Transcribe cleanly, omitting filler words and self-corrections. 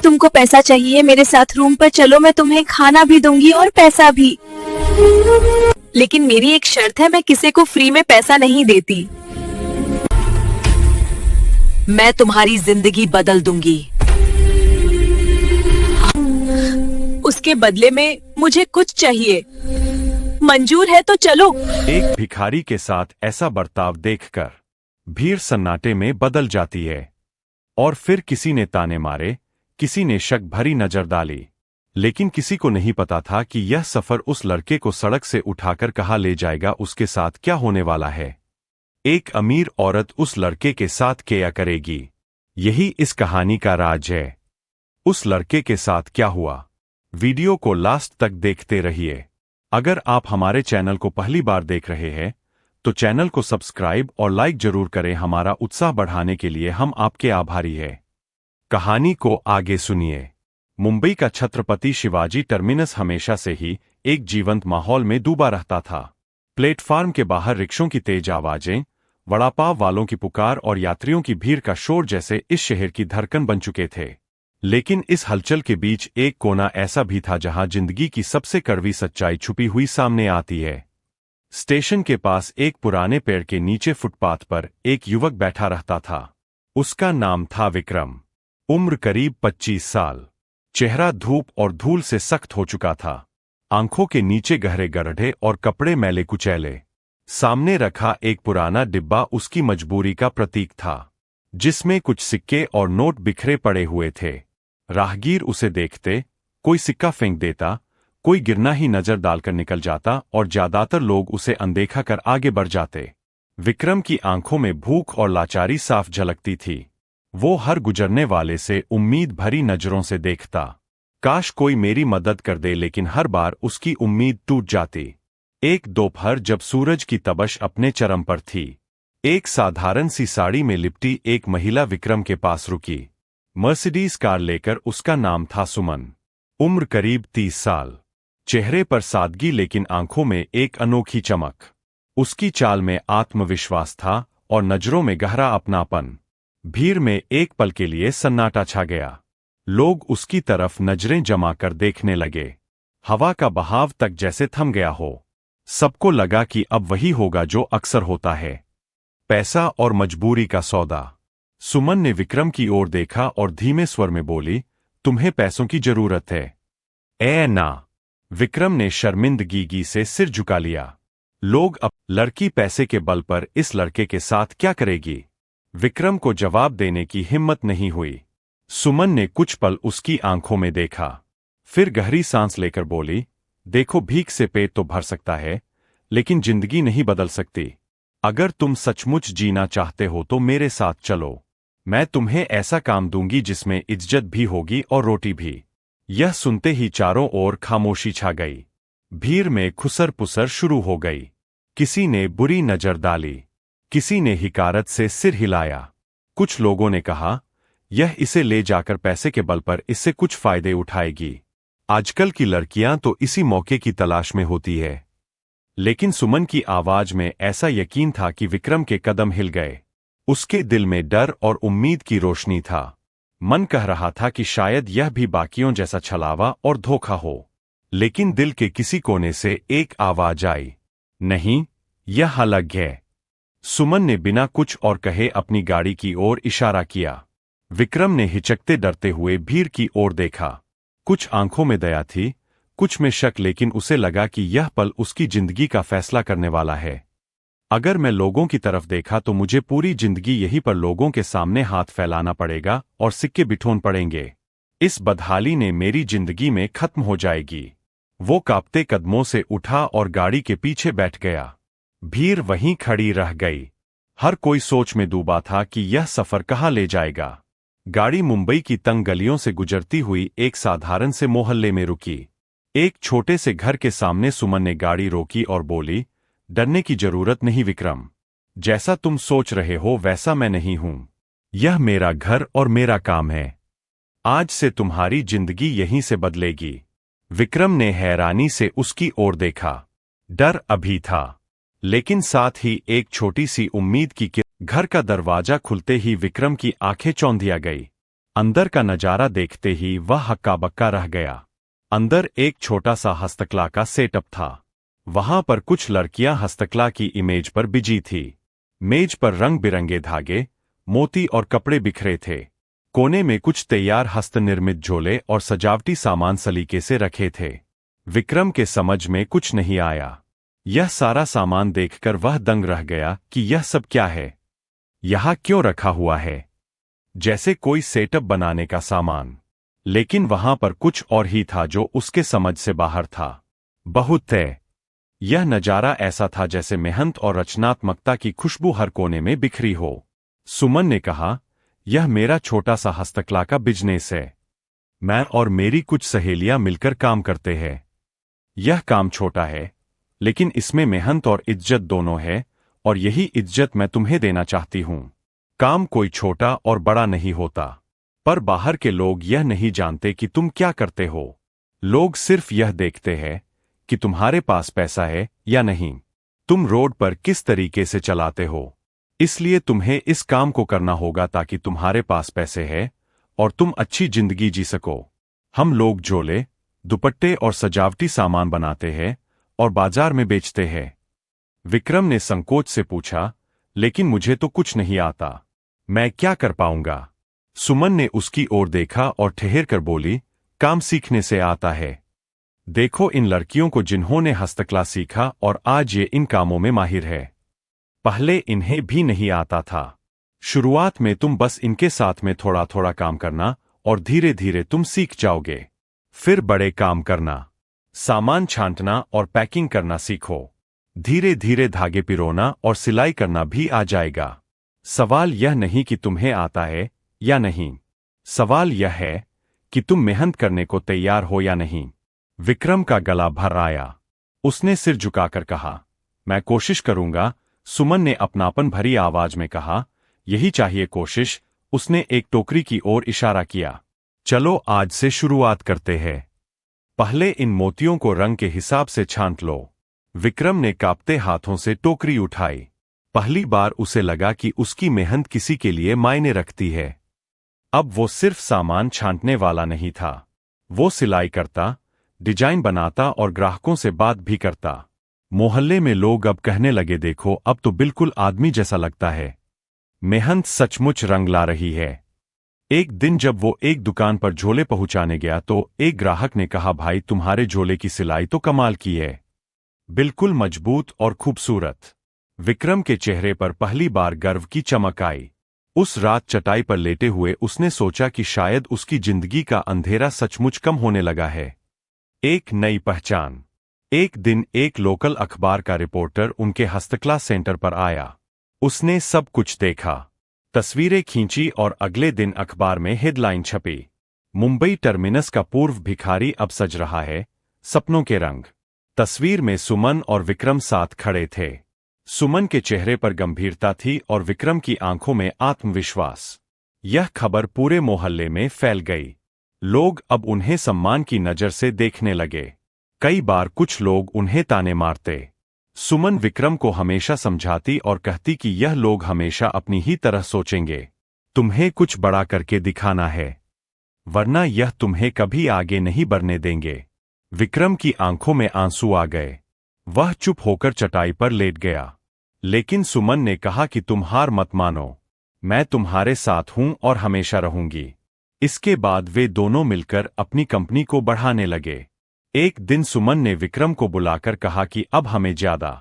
तुमको पैसा चाहिए मेरे साथ रूम पर चलो, मैं तुम्हें खाना भी दूंगी और पैसा भी। लेकिन मेरी एक शर्त है, मैं किसी को फ्री में पैसा नहीं देती। मैं तुम्हारी जिंदगी बदल दूंगी। उसके बदले में मुझे कुछ चाहिए। मंजूर है तो चलो। एक भिखारी के साथ ऐसा बर्ताव देखकर भीड़ सन्नाटे में बदल जाती है। और फिर किसी ने ताने मारे, किसी ने शक भरी नजर डाली, लेकिन किसी को नहीं पता था कि यह सफर उस लड़के को सड़क से उठाकर कहाँ ले जाएगा, उसके साथ क्या होने वाला है। एक अमीर औरत उस लड़के के साथ क्या करेगी, यही इस कहानी का राज है। उस लड़के के साथ क्या हुआ, वीडियो को लास्ट तक देखते रहिए। अगर आप हमारे चैनल को पहली बार देख रहे हैं तो चैनल को सब्सक्राइब और लाइक जरूर करें। हमारा उत्साह बढ़ाने के लिए हम आपके आभारी हैं। कहानी को आगे सुनिए। मुंबई का छत्रपति शिवाजी टर्मिनस हमेशा से ही एक जीवंत माहौल में डूबा रहता था। प्लेटफार्म के बाहर रिक्शों की तेज आवाजें, वड़ा पाव वालों की पुकार और यात्रियों की भीड़ का शोर जैसे इस शहर की धड़कन बन चुके थे। लेकिन इस हलचल के बीच एक कोना ऐसा भी था जहां जिंदगी की सबसे कड़वी सच्चाई छुपी हुई सामने आती है। स्टेशन के पास एक पुराने पेड़ के नीचे फुटपाथ पर एक युवक बैठा रहता था। उसका नाम था विक्रम। उम्र करीब 25 साल। चेहरा धूप और धूल से सख्त हो चुका था। आंखों के नीचे गहरे गड्ढे और कपड़े मैले कुचैले। सामने रखा एक पुराना डिब्बा उसकी मजबूरी का प्रतीक था, जिसमें कुछ सिक्के और नोट बिखरे पड़े हुए थे। राहगीर उसे देखते, कोई सिक्का फेंक देता, कोई गिरना ही नजर डालकर निकल जाता और ज्यादातर लोग उसे अनदेखा कर आगे बढ़ जाते। विक्रम की आंखों में भूख और लाचारी साफ झलकती थी। वो हर गुजरने वाले से उम्मीद भरी नजरों से देखता, काश कोई मेरी मदद कर दे, लेकिन हर बार उसकी उम्मीद टूट जाती। एक दोपहर जब सूरज की तपश अपने चरम पर थी, एक साधारण सी साड़ी में लिपटी एक महिला विक्रम के पास रुकी। मर्सिडीज कार लेकर। उसका नाम था सुमन। उम्र करीब 30 साल। चेहरे पर सादगी लेकिन आंखों में एक अनोखी चमक। उसकी चाल में आत्मविश्वास था और नजरों में गहरा अपनापन। भीड़ में एक पल के लिए सन्नाटा छा गया। लोग उसकी तरफ नजरें जमा कर देखने लगे। हवा का बहाव तक जैसे थम गया हो। सबको लगा कि अब वही होगा जो अक्सर होता है, पैसा और मजबूरी का सौदा। सुमन ने विक्रम की ओर देखा और धीमे स्वर में बोली, तुम्हें पैसों की जरूरत है? ना। विक्रम ने शर्मिंदगी से सिर झुका लिया। लोग अब लड़की पैसे के बल पर इस लड़के के साथ क्या करेगी? विक्रम को जवाब देने की हिम्मत नहीं हुई। सुमन ने कुछ पल उसकी आंखों में देखा, फिर गहरी सांस लेकर बोली, देखो, भीख से पेट तो भर सकता है, लेकिन जिंदगी नहीं बदल सकती। अगर तुम सचमुच जीना चाहते हो तो मेरे साथ चलो। मैं तुम्हें ऐसा काम दूंगी जिसमें इज्जत भी होगी और रोटी भी। यह सुनते ही चारों ओर खामोशी छा गई। भीड़ में खुसर पुसर शुरू हो गई। किसी ने बुरी नजर डाली, किसी ने हिकारत से सिर हिलाया। कुछ लोगों ने कहा, यह इसे ले जाकर पैसे के बल पर इससे कुछ फायदे उठाएगी। आजकल की लड़कियां तो इसी मौके की तलाश में होती है। लेकिन सुमन की आवाज में ऐसा यकीन था कि विक्रम के कदम हिल गए। उसके दिल में डर और उम्मीद की रोशनी था। मन कह रहा था कि शायद यह भी बाकियों जैसा छलावा और धोखा हो। लेकिन दिल के किसी कोने से एक आवाज आई, नहीं, यह अलग है। सुमन ने बिना कुछ और कहे अपनी गाड़ी की ओर इशारा किया। विक्रम ने हिचकते डरते हुए भीड़ की ओर देखा। कुछ आंखों में दया थी, कुछ में शक, लेकिन उसे लगा कि यह पल उसकी जिंदगी का फैसला करने वाला है। अगर मैं लोगों की तरफ देखा तो मुझे पूरी जिंदगी यहीं पर लोगों के सामने हाथ फैलाना पड़ेगा और सिक्के बिठोन पड़ेंगे। इस बदहाली ने मेरी जिंदगी में खत्म हो जाएगी। वो कांपते कदमों से उठा और गाड़ी के पीछे बैठ गया। भीड़ वहीं खड़ी रह गई। हर कोई सोच में डूबा था कि यह सफर कहाँ ले जाएगा। गाड़ी मुंबई की तंग गलियों से गुजरती हुई एक साधारण से मोहल्ले में रुकी। एक छोटे से घर के सामने सुमन ने गाड़ी रोकी और बोली, डरने की जरूरत नहीं विक्रम। जैसा तुम सोच रहे हो वैसा मैं नहीं हूं। यह मेरा घर और मेरा काम है। आज से तुम्हारी जिंदगी यहीं से बदलेगी। विक्रम ने हैरानी से उसकी ओर देखा। डर अभी था, लेकिन साथ ही एक छोटी सी उम्मीद की कि घर का दरवाजा खुलते ही विक्रम की आंखें चौंधिया गई। अंदर का नजारा देखते ही वह हक्का बक्का रह गया। अंदर एक छोटा सा हस्तकला का सेटअप था। वहां पर कुछ लड़कियां हस्तकला की इमेज पर बिजी थी। मेज पर रंग बिरंगे धागे, मोती और कपड़े बिखरे थे। कोने में कुछ तैयार हस्तनिर्मित झोले और सजावटी सामान सलीके से रखे थे। विक्रम के समझ में कुछ नहीं आया। यह सारा सामान देखकर वह दंग रह गया कि यह सब क्या है, यहां क्यों रखा हुआ है, जैसे कोई सेटअप बनाने का सामान। लेकिन वहां पर कुछ और ही था जो उसके समझ से बाहर था। बहुत तय यह नजारा ऐसा था जैसे मेहनत और रचनात्मकता की खुशबू हर कोने में बिखरी हो। सुमन ने कहा, यह मेरा छोटा सा हस्तकला का बिजनेस है। मैं और मेरी कुछ सहेलियां मिलकर काम करते हैं। यह काम छोटा है, लेकिन इसमें मेहनत और इज्जत दोनों है, और यही इज्जत मैं तुम्हें देना चाहती हूं। काम कोई छोटा और बड़ा नहीं होता, पर बाहर के लोग यह नहीं जानते कि तुम क्या करते हो। लोग सिर्फ यह देखते हैं कि तुम्हारे पास पैसा है या नहीं, तुम रोड पर किस तरीके से चलाते हो। इसलिए तुम्हें इस काम को करना होगा ताकि तुम्हारे पास पैसे है और तुम अच्छी जिंदगी जी सको। हम लोग झोले, दुपट्टे और सजावटी सामान बनाते हैं और बाजार में बेचते हैं। विक्रम ने संकोच से पूछा, लेकिन मुझे तो कुछ नहीं आता, मैं क्या कर पाऊंगा। सुमन ने उसकी ओर देखा और ठहर कर बोली, काम सीखने से आता है। देखो इन लड़कियों को जिन्होंने हस्तकला सीखा और आज ये इन कामों में माहिर है। पहले इन्हें भी नहीं आता था। शुरुआत में तुम बस इनके साथ में थोड़ा थोड़ा काम करना और धीरे धीरे तुम सीख जाओगे। फिर बड़े काम करना, सामान छांटना और पैकिंग करना सीखो। धीरे धीरे धागे पिरोना और सिलाई करना भी आ जाएगा। सवाल यह नहीं कि तुम्हें आता है या नहीं, सवाल यह है कि तुम मेहनत करने को तैयार हो या नहीं। विक्रम का गला भर आया। उसने सिर झुकाकर कहा, मैं कोशिश करूंगा। सुमन ने अपनापन भरी आवाज में कहा, यही चाहिए कोशिश। उसने एक टोकरी की ओर इशारा किया। चलो आज से शुरुआत करते हैं। पहले इन मोतियों को रंग के हिसाब से छांट लो। विक्रम ने कांपते हाथों से टोकरी उठाई। पहली बार उसे लगा कि उसकी मेहनत किसी के लिए मायने रखती है। अब वो सिर्फ सामान छांटने वाला नहीं था, वो सिलाई करता, डिजाइन बनाता और ग्राहकों से बात भी करता। मोहल्ले में लोग अब कहने लगे, देखो अब तो बिल्कुल आदमी जैसा लगता है। मेहनत सचमुच रंग ला रही है। एक दिन जब वो एक दुकान पर झोले पहुंचाने गया तो एक ग्राहक ने कहा, भाई तुम्हारे झोले की सिलाई तो कमाल की है, बिल्कुल मजबूत और खूबसूरत। विक्रम के चेहरे पर पहली बार गर्व की चमक आई। उस रात चटाई पर लेटे हुए उसने सोचा कि शायद उसकी जिंदगी का अंधेरा सचमुच कम होने लगा है। एक नई पहचान। एक दिन एक लोकल अखबार का रिपोर्टर उनके हस्तकला सेंटर पर आया। उसने सब कुछ देखा, तस्वीरें खींची और अगले दिन अखबार में हेडलाइन छपी, मुंबई टर्मिनस का पूर्व भिखारी अब सज रहा है, सपनों के रंग। तस्वीर में सुमन और विक्रम साथ खड़े थे। सुमन के चेहरे पर गंभीरता थी और विक्रम की आंखों में आत्मविश्वास। यह खबर पूरे मोहल्ले में फैल गई। लोग अब उन्हें सम्मान की नजर से देखने लगे। कई बार कुछ लोग उन्हें ताने मारते। सुमन विक्रम को हमेशा समझाती और कहती कि यह लोग हमेशा अपनी ही तरह सोचेंगे, तुम्हें कुछ बड़ा करके दिखाना है, वरना यह तुम्हें कभी आगे नहीं बढ़ने देंगे। विक्रम की आंखों में आंसू आ गए। वह चुप होकर चटाई पर लेट गया। लेकिन सुमन ने कहा कि तुम हार मत मानो, मैं तुम्हारे साथ हूं और हमेशा रहूंगी। इसके बाद वे दोनों मिलकर अपनी कंपनी को बढ़ाने लगे। एक दिन सुमन ने विक्रम को बुलाकर कहा कि अब हमें ज्यादा